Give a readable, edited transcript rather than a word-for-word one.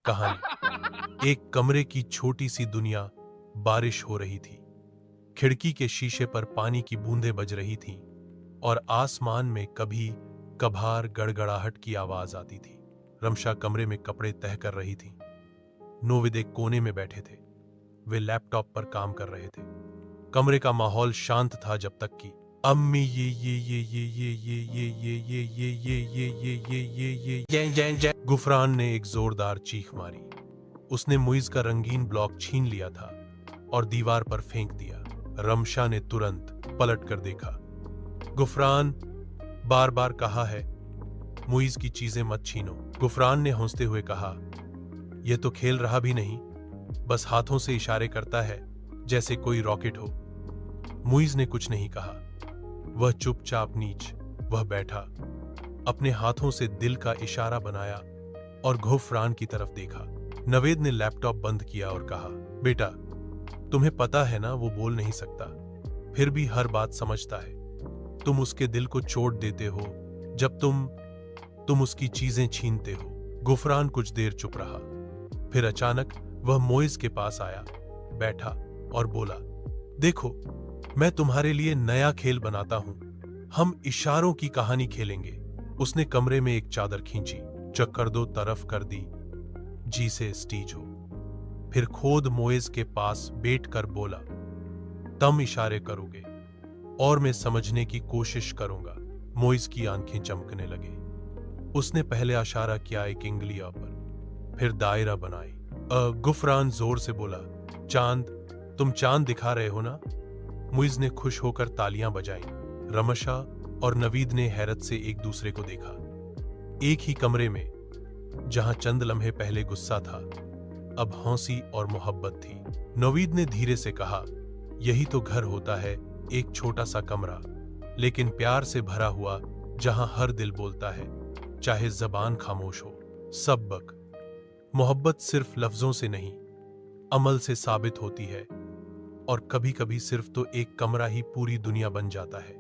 कहानी। एक कमरे की छोटी सी दुनिया। बारिश हो रही थी। खिड़की के शीशे पर पानी की बूंदें बज रही थीं और आसमान में कभी कभार गड़गड़ाहट की आवाज आती थी। रमशा कमरे में कपड़े तह कर रही थी। नोविद एक कोने में बैठे थे। वे लैपटॉप पर काम कर रहे थे। कमरे का माहौल शांत था जब तक कि अम्मी ये गुफरान ने एक जोरदार चीख मारी। उसने मुइज का रंगीन ब्लॉक छीन लिया था और दीवार पर फेंक दिया। रमशा ने तुरंत पलट कर देखा। गुफरान, बार बार कहा है मुइज की चीजें मत छीनो। गुफरान ने हंसते हुए कहा, यह तो खेल रहा भी नहीं, बस हाथों से इशारे करता है जैसे कोई रॉकेट हो। मुइज ने कुछ नहीं कहा। वह चुपचाप वह बैठा, अपने हाथों से दिल का इशारा बनाया और गुफरान की तरफ देखा। नवेद ने लैपटॉप बंद किया और कहा, बेटा, तुम्हें पता है ना वो बोल नहीं सकता, फिर भी हर बात समझता है। तुम उसके दिल को चोट देते हो जब तुम उसकी चीजें छीनते हो। गुफरान कुछ देर चुप रहा, फिर अचानक वह मोइज के पास आया, बैठा और बोला, देखो, मैं तुम्हारे लिए नया खेल बनाता हूं। हम इशारों की कहानी खेलेंगे। उसने कमरे में एक चादर खींची, चक्कर दो तरफ कर दी, जी से स्टीज हो। फिर खोद मोइज के पास बैठकर बोला, तुम इशारे करोगे और मैं समझने की कोशिश करूंगा। मोइज की आंखें चमकने लगे। उसने पहले इशारा किया एक इंगलिया पर, फिर दायरा बनाई। गुफरान जोर से बोला, चांद, तुम चांद दिखा रहे हो ना? मुइज ने खुश होकर तालियां बजाई। रमशा और नवीद ने हैरत से एक दूसरे को देखा। एक ही कमरे में जहां चंद लम्हे पहले गुस्सा था, अब हौसी और मोहब्बत थी। नवीद ने धीरे से कहा, यही तो घर होता है, एक छोटा सा कमरा, लेकिन प्यार से भरा हुआ, जहां हर दिल बोलता है, चाहे जबान खामोश हो। सबक, मोहब्बत सिर्फ लफ्जों से नहीं, अमल से साबित होती है, और कभी कभी सिर्फ तो एक कमरा ही पूरी दुनिया बन जाता है।